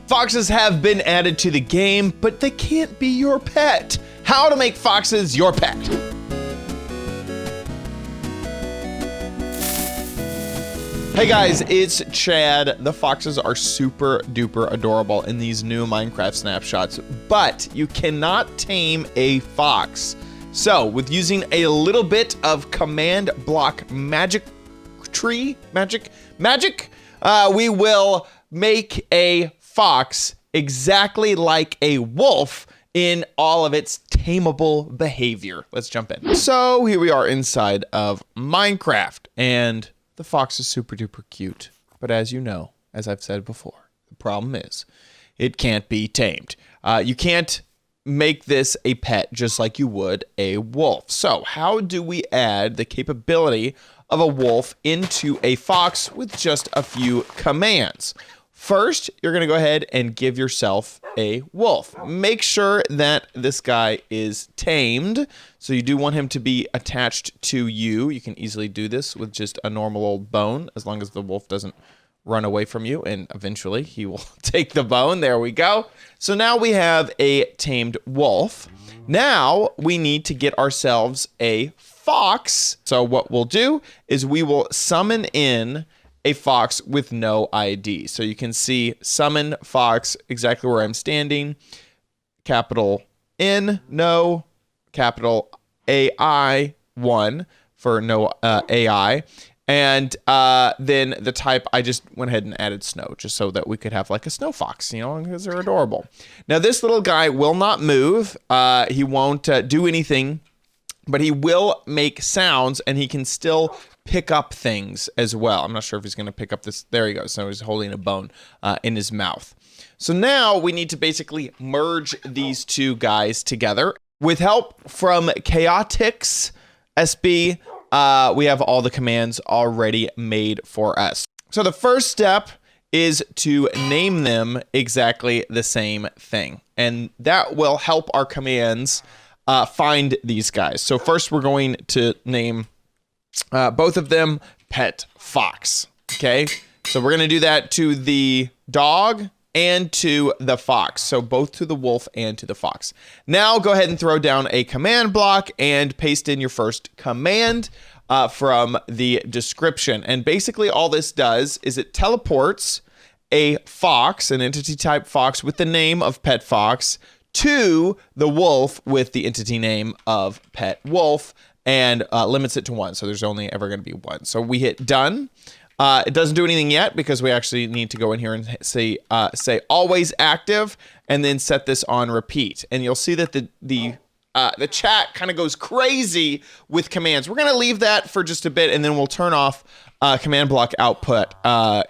Foxes have been added to the game, but they can't be your pet. How to make foxes your pet. Hey guys, it's Chad. The foxes are super duper adorable in these new Minecraft snapshots, but you cannot tame a fox. So with using a little bit of command block magic, we will make a fox exactly like a wolf in all of its tameable behavior. Let's jump in. So here we are inside of Minecraft, and the fox is super duper cute. But as you know, as I've said before, the problem is it can't be tamed. You can't make this a pet just like you would a wolf. So how do we add the capability of a wolf into a fox with just a few commands? First, you're going to go ahead and give yourself a wolf. Make sure that this guy is tamed. So you do want him to be attached to you. You can easily do this with just a normal old bone, as long as the wolf doesn't run away from you, and eventually he will take the bone. There we go. So now we have a tamed wolf. Now we need to get ourselves a fox. So what we'll do is we will summon in a fox with no ID. So you can see summon fox exactly where I'm standing. Capital N, no. Capital AI, 1 for no AI. And then the type, I just went ahead and added snow, just so that we could have like a snow fox, you know, because they're adorable. Now this little guy will not move. He won't do anything, but he will make sounds, and he can still pick up things as well. I'm not sure if he's going to pick up this. There he goes. So he's holding a bone in his mouth. So now we need to basically merge these two guys together. With help from ChaotixSB, we have all the commands already made for us. So the first step is to name them exactly the same thing, and that will help our commands find these guys. So first we're going to name both of them Pet Fox. Okay, so we're gonna do that to the dog and to the fox. So both to the wolf and to the fox. Now go ahead and throw down a command block and paste in your first command from the description. And basically all this does is it teleports a fox, an entity type fox with the name of Pet Fox, to the wolf with the entity name of Pet Wolf, and limits it to 1. So there's only ever going to be 1. So we hit done. It doesn't do anything yet because we actually need to go in here and say always active, and then set this on repeat. And you'll see that the chat kind of goes crazy with commands. We're going to leave that for just a bit, and then we'll turn off command block output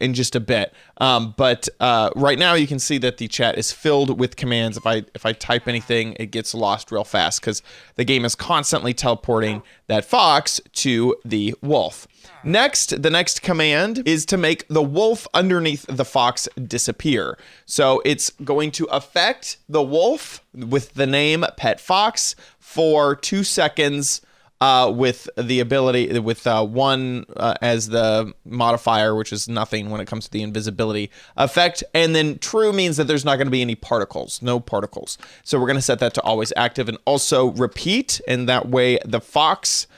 in just a bit. But right now you can see that the chat is filled with commands. If I type anything, it gets lost real fast because the game is constantly teleporting that fox to the wolf. Next, the next command is to make the wolf underneath the fox disappear. So it's going to affect the wolf with the name Pet Fox for 2 seconds with the ability, with 1 as the modifier, which is nothing when it comes to the invisibility effect. And then true means that there's not going to be any particles, no particles. So we're going to set that to always active, and also repeat. And that way the fox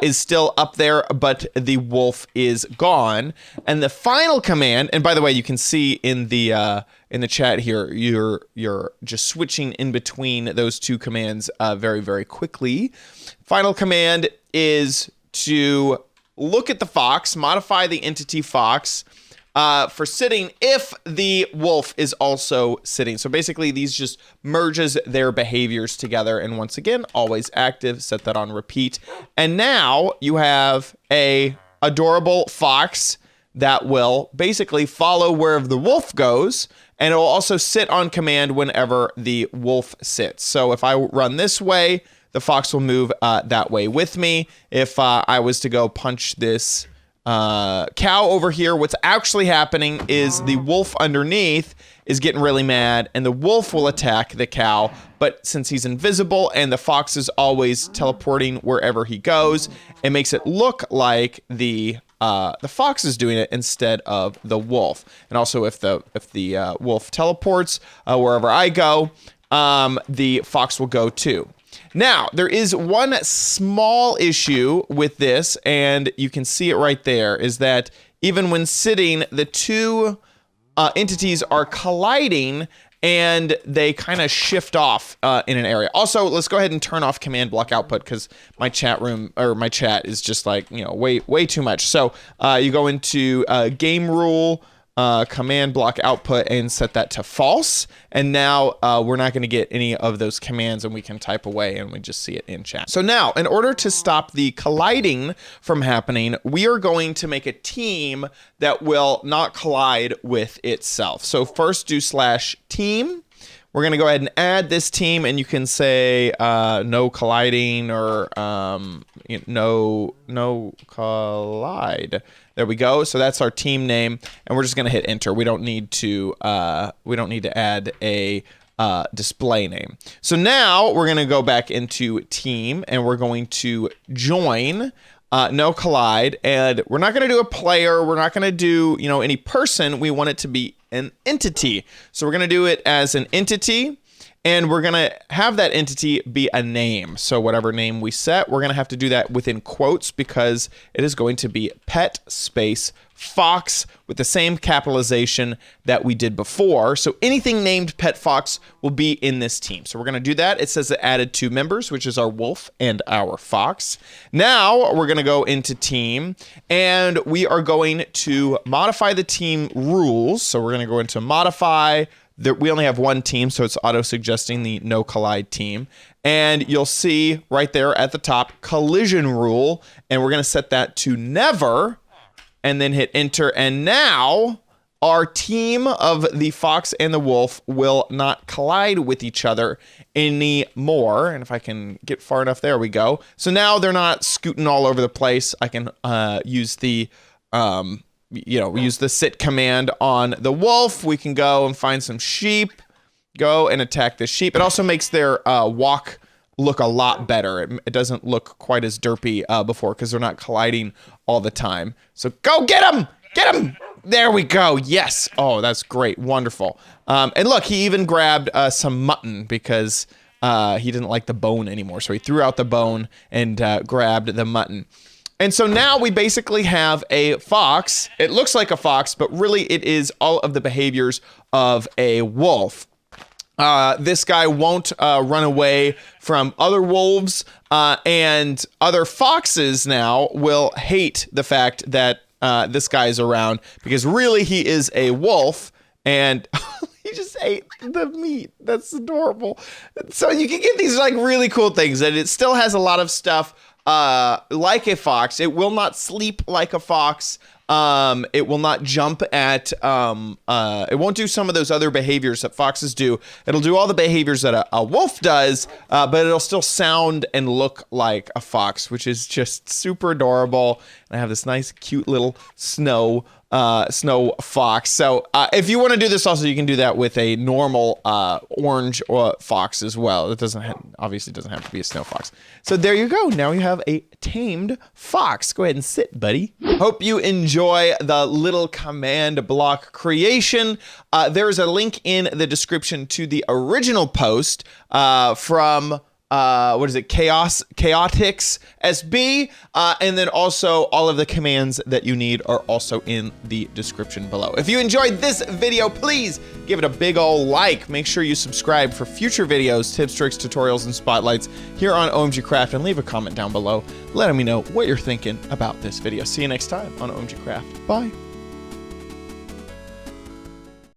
is still up there, but the wolf is gone. And the final command, and by the way, you can see in the chat here, you're just switching in between those two commands very, very quickly. Final command is to look at the fox, modify the entity fox for sitting if the wolf is also sitting. So basically these just merges their behaviors together. And once again, always active, set that on repeat. And now you have a adorable fox that will basically follow wherever the wolf goes, and it will also sit on command whenever the wolf sits. So if I run this way, the fox will move that way with me. If I was to go punch this cow over here, what's actually happening is the wolf underneath is getting really mad, and the wolf will attack the cow. But since he's invisible and the fox is always teleporting wherever he goes, it makes it look like the the fox is doing it instead of the wolf. And also if the wolf teleports wherever I go, the fox will go too. Now, there is one small issue with this, and you can see it right there, is that even when sitting, the two entities are colliding and they kind of shift off in an area. Also, let's go ahead and turn off command block output because my chat is just like, way too much. So you go into game rule, command block output and set that to false. And now we're not going to get any of those commands and we can type away and we just see it in chat. So now in order to stop the colliding from happening, we are going to make a team that will not collide with itself. So first do /team. We're going to go ahead and add this team and you can say no colliding or no collide. There we go. So that's our team name, and we're just going to hit enter. We don't need to add a display name. So now we're going to go back into team and we're going to join no collide, and we're not going to do a player. We're not going to do any person. We want it to be an entity. So we're going to do it as an entity. And we're going to have that entity be a name. So whatever name we set, we're going to have to do that within quotes because it is going to be pet space fox with the same capitalization that we did before. So anything named pet fox will be in this team. So we're going to do that. It says it added 2 members, which is our wolf and our fox. Now we're going to go into team and we are going to modify the team rules. So we're going to go into modify. We only have one team, so it's auto-suggesting the no collide team. And you'll see right there at the top, collision rule, and we're going to set that to never, and then hit enter. And now our team of the fox and the wolf will not collide with each other anymore. And if I can get far enough, there we go. So now they're not scooting all over the place. I can use the we use the sit command on the wolf. We can go and find some sheep, go and attack the sheep. It also makes their walk look a lot better. It doesn't look quite as derpy before because they're not colliding all the time. So go get him! Get him! There we go. Yes. Oh, that's great. Wonderful. And look, he even grabbed some mutton because he didn't like the bone anymore. So he threw out the bone and grabbed the mutton. And so now we basically have a fox. It looks like a fox, but really it is all of the behaviors of a wolf. This guy won't run away from other wolves, and other foxes now will hate the fact that this guy is around because really he is a wolf and he just ate the meat. That's adorable. So you can get these like really cool things, and it still has a lot of stuff like a fox. It will not sleep like a fox. It will not jump at, it won't do some of those other behaviors that foxes do. It'll do all the behaviors that a wolf does, but it'll still sound and look like a fox, which is just super adorable. And I have this nice, cute little snow fox. So if you want to do this also, you can do that with a normal orange fox as well. It obviously doesn't have to be a snow fox. So there you go. Now you have a tamed fox. Go ahead and sit, buddy. Hope you enjoy the little command block creation. There's a link in the description to the original post from ChaotixSB, and then also all of the commands that you need are also in the description below. If you enjoyed this video, please give it a big ol' like. Make sure you subscribe for future videos, tips, tricks, tutorials, and spotlights here on OMGcraft, and leave a comment down below letting me know what you're thinking about this video. See you next time on OMGcraft. Bye.